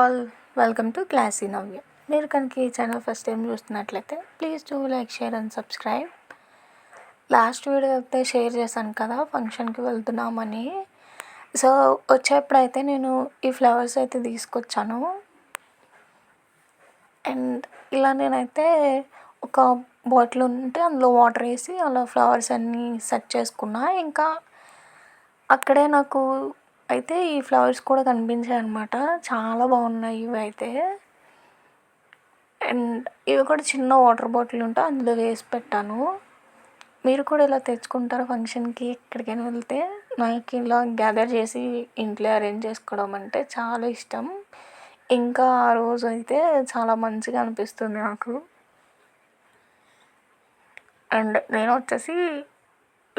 All, welcome to classy నవ్య. మీరు కనుక ఈ ఛానల్ ఫస్ట్ టైం చూస్తున్నట్లయితే please do like, share and subscribe. Last video అయితే షేర్ చేశాను కదా ఫంక్షన్కి వెళ్తున్నామని. సో వచ్చేప్పుడైతే నేను ఈ ఫ్లవర్స్ అయితే తీసుకొచ్చాను. అండ్ ఇలా నేనైతే ఒక బాటిల్ ఉంటే అందులో వాటర్ వేసి అలా ఫ్లవర్స్ అన్నీ సెట్ చేసుకున్నా. ఇంకా అక్కడే నాకు అయితే ఈ ఫ్లవర్స్ కూడా కనిపించాయి అన్నమాట. చాలా బాగున్నాయి ఇవి అయితే. అండ్ ఇవి కూడా చిన్న వాటర్ బాటిల్ ఉంటే అందులో వేసి పెట్టాను. మీరు కూడా ఇలా తెచ్చుకుంటారు ఫంక్షన్కి ఎక్కడికైనా వెళ్తే? నాకు ఇలా గ్యాదర్ చేసి ఇంట్లో అరేంజ్ చేసుకోవడం అంటే చాలా ఇష్టం. ఇంకా ఆ రోజు అయితే చాలా మంచిగా అనిపిస్తుంది నాకు. అండ్ నేను వచ్చేసి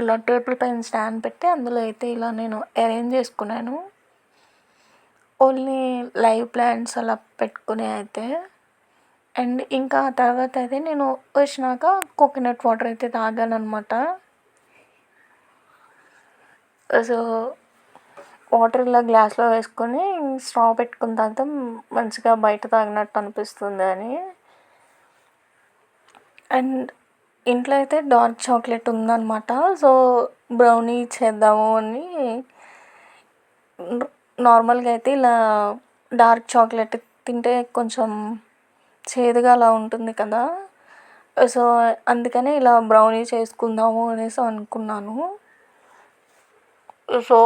ఇలా టేబుల్ పైన స్టాండ్ పెట్టి అందులో అయితే ఇలా నేను అరేంజ్ చేసుకున్నాను. ఓన్లీ లైవ్ ప్లాంట్స్ అలా పెట్టుకునే అయితే. అండ్ ఇంకా తర్వాత అయితే నేను వచ్చినాక కోకోనట్ వాటర్ అయితే తాగాను అనమాట. సో వాటర్ ఇలా గ్లాస్లో వేసుకొని స్ట్రా పెట్టుకుని తాగితే మంచిగా బయట తాగినట్టు అనిపిస్తుంది అని. అండ్ ఇంట్లో అయితే డార్క్ చాక్లెట్ ఉందన్నమాట. సో బ్రౌనీ చేద్దాము అని నార్మల్గా అయితే ఇలా డార్క్ చాక్లెట్ తింటే కొంచెం చేదుగా అలా ఉంటుంది కదా. సో అందుకనే ఇలా బ్రౌనీ చేసుకుందాము అనేసి అనుకున్నాను. సో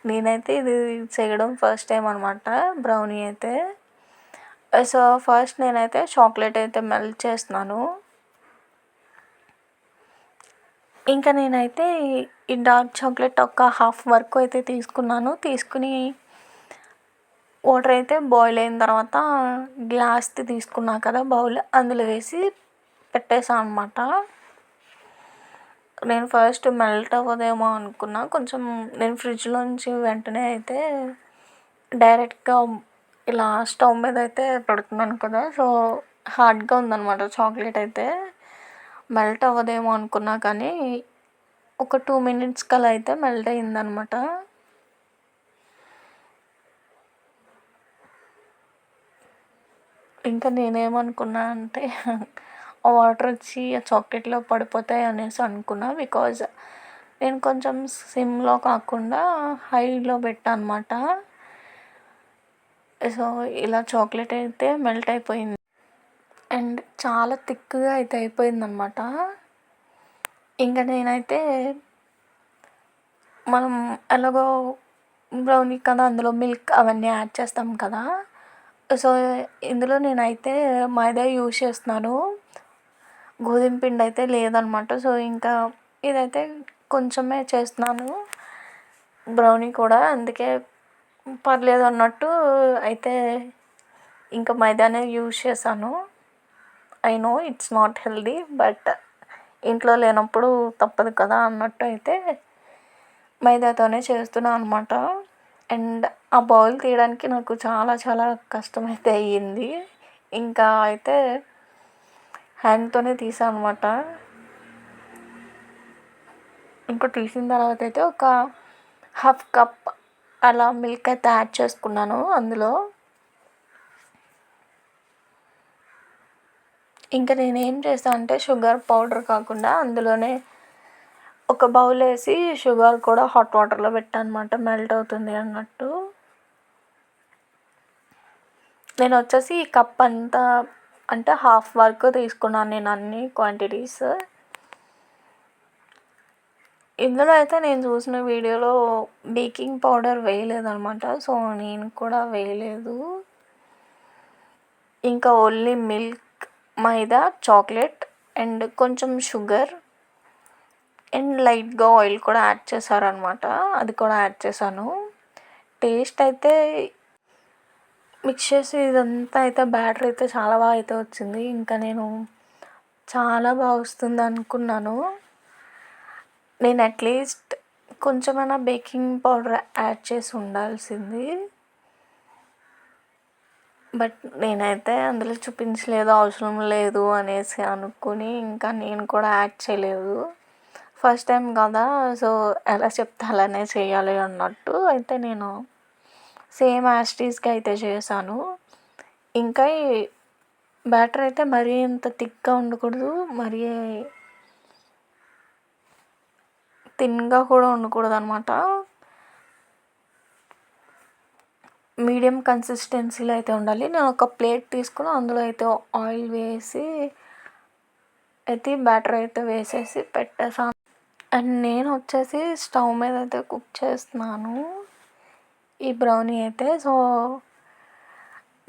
నేనైతే ఇది చేయడం ఫస్ట్ టైం అనమాట, బ్రౌనీ అయితే. సో ఫస్ట్ నేనైతే చాక్లెట్ అయితే మెల్ట్ చేస్తున్నాను. ఇంకా నేనైతే ఈ డార్క్ చాక్లెట్ ఒక హాఫ్ వరకు అయితే తీసుకుని వాటర్ అయితే బాయిల్ అయిన తర్వాత గ్లాస్ది తీసుకున్నా కదా బౌల్, అందులో వేసి పెట్టేసాను అనమాట. నేను ఫస్ట్ మెల్ట్ అవ్వదేమో అనుకున్నా. కొంచెం నేను ఫ్రిడ్జ్లోంచి వెంటనే అయితే డైరెక్ట్గా ఇలా స్టవ్ మీద అయితే పెడుతున్నాను కదా. సో హార్డ్గా ఉందన్నమాట చాక్లెట్ అయితే. మెల్ట్ అవ్వదేమో అనుకున్నా కానీ ఒక 2 minutes కల్లా అయితే మెల్ట్ అయిందనమాట. ఇంకా నేనేమనుకున్నా అంటే ఆ వాటర్ వచ్చి ఆ చాక్లెట్లో పడిపోతాయి అనేసి అనుకున్నా. బికాజ్ నేను కొంచెం సిమ్లో కాకుండా హైలో పెట్టాను అనమాట. సో ఇలా చాక్లెట్ అయితే మెల్ట్ అయిపోయింది. అండ్ చాలా థిక్గా అయితే అయిపోయిందనమాట. ఇంకా నేనైతే మనం ఎలాగో బ్రౌనీ కదా, అందులో మిల్క్ అవన్నీ యాడ్ చేస్తాం కదా. సో ఇందులో నేనైతే మైదా యూజ్ చేస్తున్నాను, గోధుమ పిండి అయితే లేదనమాట. సో ఇంకా ఇదైతే కొంచెమే చేస్తున్నాను బ్రౌనీ కూడా, అందుకే పర్లేదు అన్నట్టు అయితే ఇంకా మైదానే యూజ్ చేశాను. I know it's not healthy, but ఇంట్లో లేనప్పుడు తప్పదు కదా అన్నట్టు అయితే మైదాతోనే చేస్తున్నాను అనమాట. అండ్ ఆ బౌల్ తీయడానికి నాకు చాలా చాలా కష్టమైతే అయ్యింది. ఇంకా అయితే హ్యాండ్తోనే తీసాను అనమాట. ఇంకా తీసిన తర్వాత అయితే ఒక హాఫ్ కప్ అలా మిల్క్ అయితే యాడ్ చేసుకున్నాను అందులో. ఇంకా నేనేం చేస్తాను అంటే షుగర్ పౌడర్ కాకుండా అందులోనే ఒక బౌల్ వేసి షుగర్ కూడా హాట్ వాటర్లో పెట్టాను అనమాట, మెల్ట్ అవుతుంది అన్నట్టు. నేను వచ్చేసి ఈ కప్ అంతా అంటే హాఫ్ వరకు తీసుకున్నాను నేను అన్ని క్వాంటిటీస్. ఇందులో అయితే నేను చూసిన వీడియోలో బేకింగ్ పౌడర్ వేయలేదనమాట. సో నేను కూడా వేయలేదు. ఇంకా only milk, maida, chocolate and కొంచెం షుగర్ అండ్ లైట్గా ఆయిల్ కూడా యాడ్ చేశారనమాట. అది కూడా యాడ్ చేశాను. టేస్ట్ అయితే మిక్స్ చేసి ఇదంతా అయితే బ్యాటర్ అయితే చాలా బాగా అయితే వచ్చింది. ఇంకా నేను చాలా బాగా వస్తుంది అనుకున్నాను. నేను అట్లీస్ట్ కొంచెమైనా బేకింగ్ పౌడర్ యాడ్ చేసి ఉండాల్సింది, బట్ నేనైతే అందులో చూపించలేదు, అవసరం లేదు అనేసి అనుకుని ఇంకా నేను కూడా యాడ్ చేయలేదు. ఫస్ట్ టైం కదా, సో ఎలా చెప్తే అలానే చేయాలి అన్నట్టు అయితే నేను సేమ్ యాజ్ టీజ్గా అయితే చేశాను. ఇంకా ఈ బ్యాటర్ అయితే మరీ ఇంత థిక్గా ఉండకూడదు, మరీ థిన్గా కూడా ఉండకూడదు అనమాట. మీడియం కన్సిస్టెన్సీలో అయితే ఉండాలి. నేను ఒక ప్లేట్ తీసుకుని అందులో అయితే ఆయిల్ వేసి అయితే బ్యాటర్ అయితే వేసేసి పెట్టేసాను. అండ్ నేను వచ్చేసి స్టవ్ మీద అయితే కుక్ చేస్తున్నాను ఈ బ్రౌనీ అయితే. సో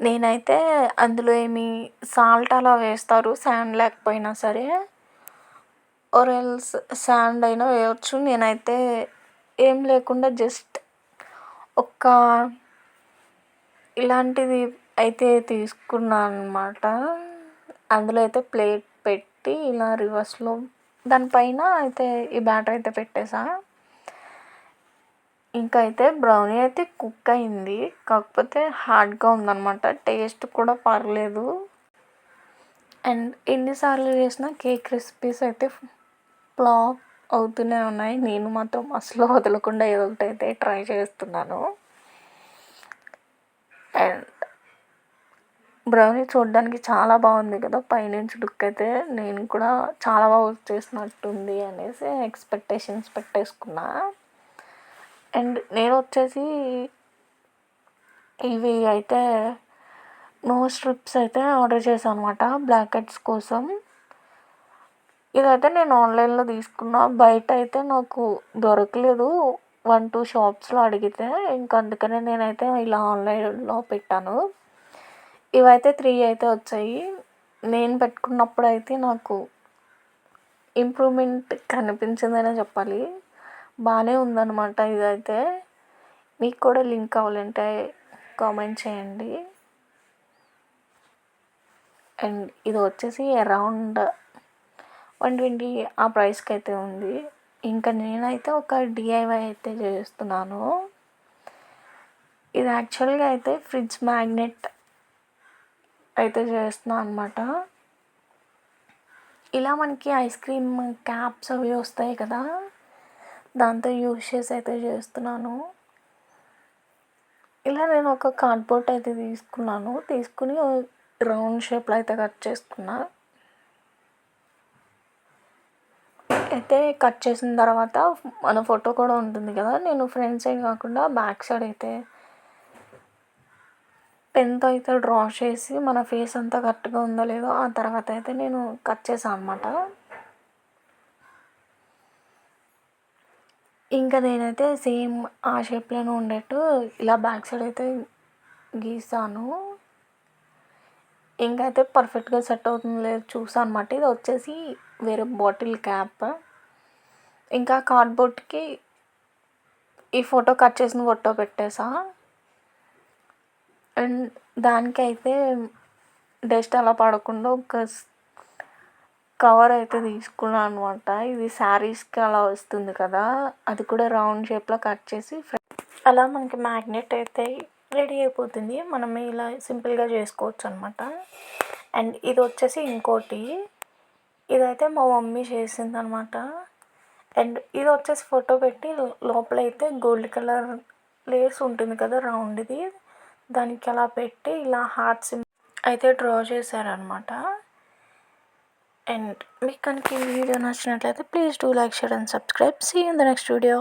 నేనైతే అందులో ఏమి సాల్ట్ అలా వేస్తారు శాండ్ లేకపోయినా సరే, ఆర్ ఎల్స్ శాండ్ అయినా వేయచ్చు. నేనైతే ఏం లేకుండా జస్ట్ ఒక ఇలాంటిది అయితే తీసుకున్నాను అనమాట. అందులో అయితే ప్లేట్ పెట్టి ఇలా రివర్స్లో దానిపైన అయితే ఈ బ్యాటర్ అయితే పెట్టేసా. ఇంకా అయితే బ్రౌనీ అయితే కుక్ అయింది, కాకపోతే హార్డ్గా ఉందన్నమాట. టేస్ట్ కూడా పర్లేదు. అండ్ ఎన్నిసార్లు చేసినా కేక్ రెసిపీస్ అయితే ఫ్లాప్ అవుతూనే ఉన్నాయి. నేను మాత్రం అసలు వదలకుండా ఏదో ఒకటి అయితే ట్రై చేస్తున్నాను. అండ్ బ్రౌనీ చూడడానికి చాలా బాగుంది కదా పైనుంచి లుక్ అయితే. నేను కూడా చాలా బాగా చేసినట్టుంది అనేసి ఎక్స్పెక్టేషన్స్ పెట్టేసుకున్నా. అండ్ నేను వచ్చేసి ఇవి అయితే నోస్ స్ట్రిప్స్ అయితే ఆర్డర్ చేశాను అనమాట బ్లాక్ హెడ్స్ కోసం. ఇదైతే నేను ఆన్లైన్లో తీసుకున్నా. బయట అయితే నాకు దొరకలేదు. 1-2 షాప్స్లో అడిగితే, ఇంకా అందుకనే నేనైతే ఇలా ఆన్లైన్లో పెట్టాను. ఇవైతే 3 అయితే వచ్చాయి. నేను పెట్టుకున్నప్పుడు అయితే నాకు ఇంప్రూవ్మెంట్ కనిపించిందనే చెప్పాలి. బాగానే ఉందన్నమాట ఇదైతే. మీకు కూడా లింక్ కావాలంటే కామెంట్ చేయండి. అండ్ ఇది వచ్చేసి అరౌండ్ 120 ఆ ప్రైస్కి అయితే ఉంది. ఇంకా నేనైతే ఒక డిఐవై అయితే చేస్తున్నాను. ఇది యాక్చువల్గా అయితే ఫ్రిడ్జ్ మ్యాగ్నెట్ అయితే చేస్తున్నాను అనమాట. ఇలా మనకి ఐస్ క్రీమ్ క్యాప్స్ అవి వస్తాయి కదా, దాంతో యూజ్ చేసి అయితే చేస్తున్నాను. ఇలా నేను ఒక కార్డ్బోర్డ్ అయితే తీసుకుని రౌండ్ షేప్లో అయితే కట్ చేసుకున్నా. అయితే కట్ చేసిన తర్వాత మన ఫోటో కూడా ఉంటుంది కదా, నేను ఫ్రంట్ సైడ్ కాకుండా బ్యాక్ సైడ్ అయితే పెన్తో అయితే డ్రా చేసి మన ఫేస్ అంతా కరెక్ట్గా ఉందో లేదో ఆ తర్వాత అయితే నేను కట్ చేశాను అనమాట. ఇంకా నేనైతే సేమ్ ఆ షేప్లోనే ఉండేట్టు ఇలా బ్యాక్ సైడ్ అయితే గీసాను. ఇంకా అయితే పర్ఫెక్ట్గా సెట్ అవుతుందో లేదో చూసాను అనమాట. ఇది వచ్చేసి వేరే బాటిల్ క్యాప్. ఇంకా కార్డ్బోర్డ్కి ఈ ఫోటో కట్ చేసిన ఫోటో పెట్టేసా. అండ్ దానికైతే డస్ట్ అలా పడకుండా ఒక కవర్ అయితే తీసుకున్నాను అనమాట. ఇది శారీస్కి అలా వస్తుంది కదా, అది కూడా రౌండ్ షేప్లో కట్ చేసి అలా మనకి మ్యాగ్నెట్ అయితే రెడీ అయిపోతుంది. మనం ఇలా సింపుల్గా చేసుకోవచ్చు అనమాట. అండ్ ఇది వచ్చేసి ఇంకోటి, ఇదైతే మా మమ్మీ చేసింది అనమాట. అండ్ ఇది వచ్చేసి ఫోటో పెట్టి లోపలైతే గోల్డ్ కలర్ లేస్ ఉంటుంది కదా రౌండ్ది, దానికి అలా పెట్టి ఇలా హార్ట్ అయితే డ్రా చేశారనమాట. అండ్ మీకు కనుక ఈ వీడియో నచ్చినట్లయితే please do like, share and subscribe. See you in the next video.